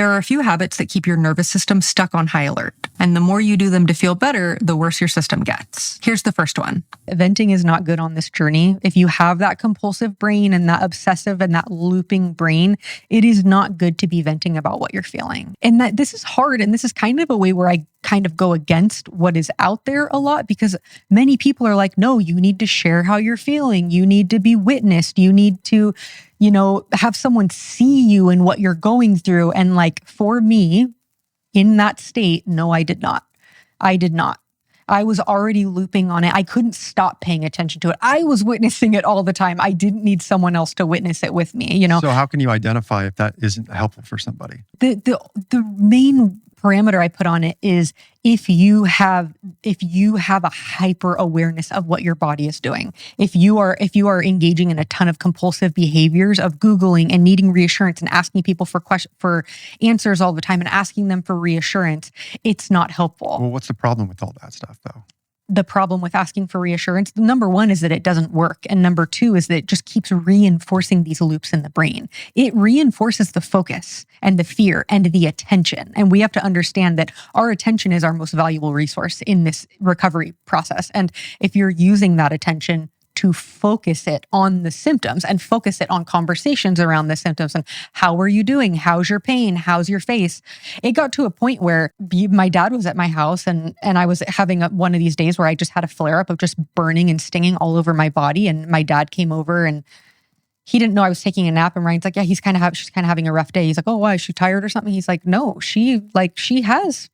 There are a few habits that keep your nervous system stuck on high alert. And the more you do them to feel better, the worse your system gets. Here's the first one. Venting is not good on this journey. If you have that compulsive brain and that obsessive and that looping brain, it is not good to be venting about what you're feeling. And that this is hard. And this is kind of a way where I kind of go against what is out there a lot, because many people are like, no, you need to share how you're feeling. You need to be witnessed. You need to, have someone see you and what you're going through. And like for me in that state, no, I did not. I was already looping on it. I couldn't stop paying attention to it. I was witnessing it all the time. I didn't need someone else to witness it with me, So how can you identify if that isn't helpful for somebody? The main parameter I put on it is if you have a hyper awareness of what your body is doing. If you are engaging in a ton of compulsive behaviors of Googling and needing reassurance and asking people for answers all the time and asking them for reassurance, it's not helpful. Well, what's the problem with all that stuff though? The problem with asking for reassurance, number one is that it doesn't work. And number two is that it just keeps reinforcing these loops in the brain. It reinforces the focus and the fear and the attention. And we have to understand that our attention is our most valuable resource in this recovery process. And if you're using that attention to focus it on the symptoms and focus it on conversations around the symptoms and how are you doing? How's your pain? How's your face? It got to a point where my dad was at my house and I was having one of these days where I just had a flare up of just burning and stinging all over my body. And my dad came over and he didn't know I was taking a nap. And Ryan's like, yeah, she's kind of having a rough day. He's like, oh, why? Is she tired or something? He's like, no, she has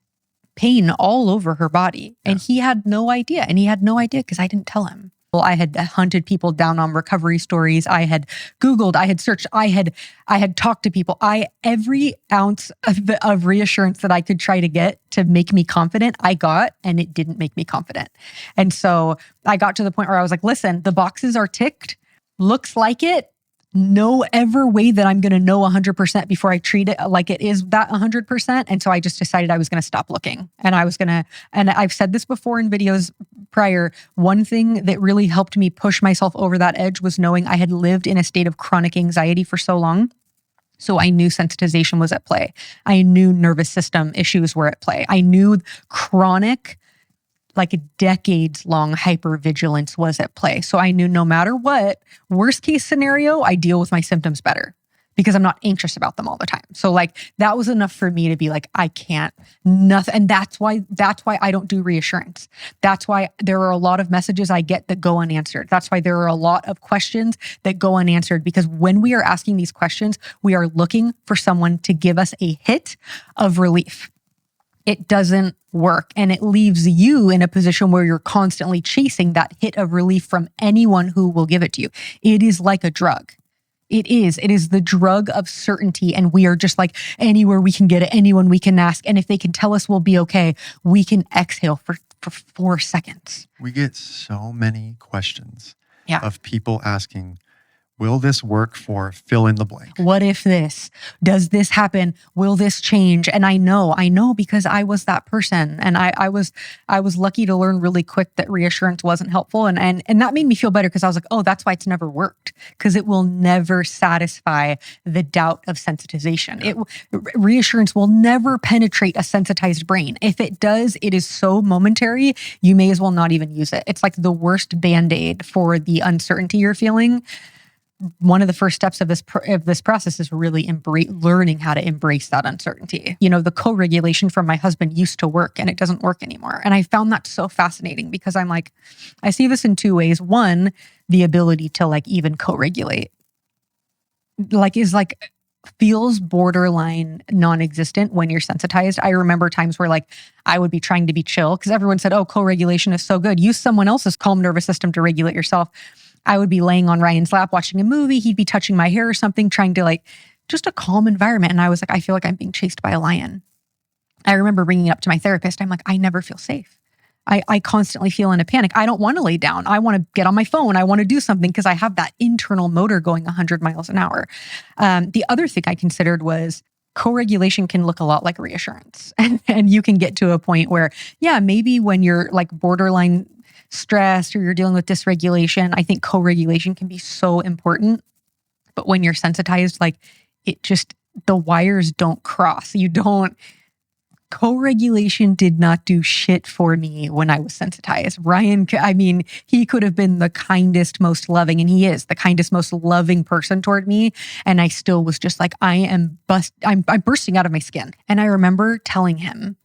pain all over her body. Yeah. And he had no idea. And he had no idea because I didn't tell him. I had hunted people down on recovery stories. I had Googled, I had searched, I had talked to people. Every ounce of reassurance that I could try to get to make me confident, I got, and it didn't make me confident. And so I got to the point where I was like, listen, the boxes are ticked, looks like it. No ever way that I'm going to know 100% before I treat it like it is that 100%. And so I just decided I was going to stop looking. And I've said this before in videos prior, one thing that really helped me push myself over that edge was knowing I had lived in a state of chronic anxiety for so long. So I knew sensitization was at play. I knew nervous system issues were at play. I knew chronic, like a decades-long hypervigilance was at play. So I knew no matter what, worst case scenario, I deal with my symptoms better because I'm not anxious about them all the time. So like that was enough for me to be like, I can't, nothing. And that's why I don't do reassurance. That's why there are a lot of messages I get that go unanswered. That's why there are a lot of questions that go unanswered, because when we are asking these questions, we are looking for someone to give us a hit of relief. It doesn't work. And it leaves you in a position where you're constantly chasing that hit of relief from anyone who will give it to you. It is like a drug. It is the drug of certainty. And we are just like, anywhere we can get it, anyone we can ask. And if they can tell us we'll be okay, we can exhale for 4 seconds. We get so many questions of people asking, will this work for fill in the blank? What if this? Does this happen? Will this change? And I know because I was that person. And I was lucky to learn really quick that reassurance wasn't helpful. And that made me feel better because I was like, oh, that's why it's never worked. Because it will never satisfy the doubt of sensitization. Yeah. Reassurance will never penetrate a sensitized brain. If it does, it is so momentary, you may as well not even use it. It's like the worst Band-Aid for the uncertainty you're feeling. One of the first steps of this process is really learning how to embrace that uncertainty. The co-regulation from my husband used to work and it doesn't work anymore. And I found that so fascinating because I'm like, I see this in 2 ways. One, the ability to like even co-regulate feels borderline non-existent when you're sensitized. I remember times where like I would be trying to be chill because everyone said, oh, co-regulation is so good. Use someone else's calm nervous system to regulate yourself. I would be laying on Ryan's lap watching a movie. He'd be touching my hair or something, trying to like just a calm environment. And I was like, I feel like I'm being chased by a lion. I remember bringing it up to my therapist. I'm like, I never feel safe. I constantly feel in a panic. I don't want to lay down. I want to get on my phone. I want to do something because I have that internal motor going 100 miles an hour. The other thing I considered was co-regulation can look a lot like reassurance. And you can get to a point where, maybe when you're like borderline stressed or you're dealing with dysregulation, I think co-regulation can be so important. But when you're sensitized, like the wires don't cross. Co-regulation did not do shit for me when I was sensitized. Ryan, I mean, he could have been the kindest, most loving, and he is the kindest, most loving person toward me. And I still was just like, I'm bursting out of my skin. And I remember telling him,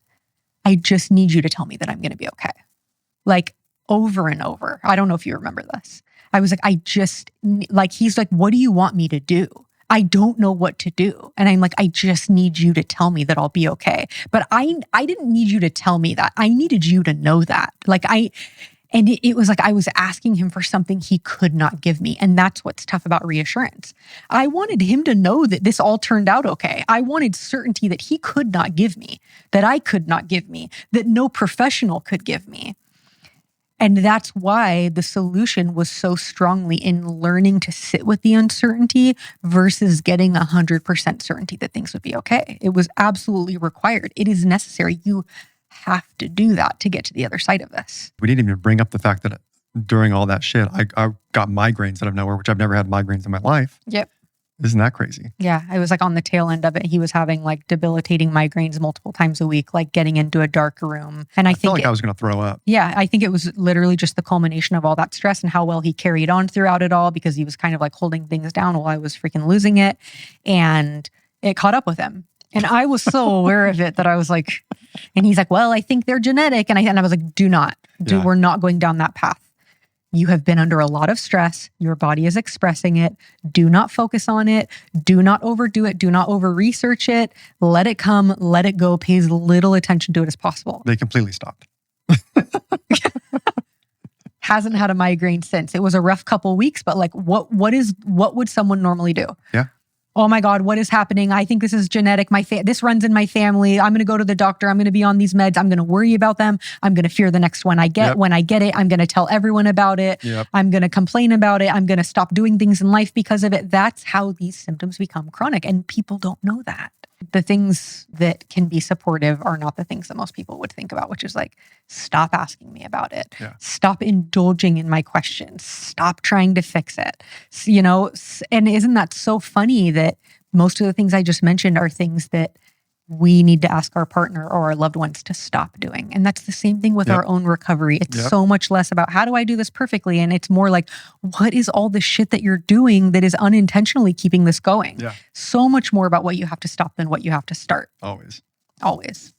I just need you to tell me that I'm going to be okay. Like over and over. I don't know if you remember this. I was like, he's like, what do you want me to do? I don't know what to do. And I'm like, I just need you to tell me that I'll be okay. But I didn't need you to tell me that. I needed you to know that. It was like I was asking him for something he could not give me. And that's what's tough about reassurance. I wanted him to know that this all turned out okay. I wanted certainty that he could not give me, that I could not give me, that no professional could give me. And that's why the solution was so strongly in learning to sit with the uncertainty versus getting 100% certainty that things would be okay. It was absolutely required. It is necessary. You have to do that to get to the other side of this. We didn't even bring up the fact that during all that shit, I got migraines out of nowhere, which I've never had migraines in my life. Yep. Isn't that crazy? Yeah, I was like on the tail end of it. He was having like debilitating migraines multiple times a week, like getting into a dark room. And I felt like I was going to throw up. Yeah, I think it was literally just the culmination of all that stress and how well he carried on throughout it all, because he was kind of like holding things down while I was freaking losing it. And it caught up with him. And I was so aware of it that I was like, and he's like, well, I think they're genetic. And I was like, we're not going down that path. You have been under a lot of stress. Your body is expressing it. Do not focus on it. Do not overdo it. Do not over-research it. Let it come. Let it go. Pay as little attention to it as possible. They completely stopped. Hasn't had a migraine since. It was a rough couple weeks, but like, what would someone normally do? Yeah. Oh my God, what is happening? I think this is genetic. This runs in my family. I'm going to go to the doctor. I'm going to be on these meds. I'm going to worry about them. I'm going to fear the next one I get. Yep. When I get it, I'm going to tell everyone about it. Yep. I'm going to complain about it. I'm going to stop doing things in life because of it. That's how these symptoms become chronic. And people don't know that. The things that can be supportive are not the things that most people would think about, which is like, stop asking me about it. Yeah. Stop indulging in my questions. Stop trying to fix it. And isn't that so funny that most of the things I just mentioned are things that we need to ask our partner or our loved ones to stop doing. And that's the same thing with our own recovery. It's so much less about how do I do this perfectly? And it's more like, what is all the shit that you're doing that is unintentionally keeping this going? Yeah. So much more about what you have to stop than what you have to start. Always. Always.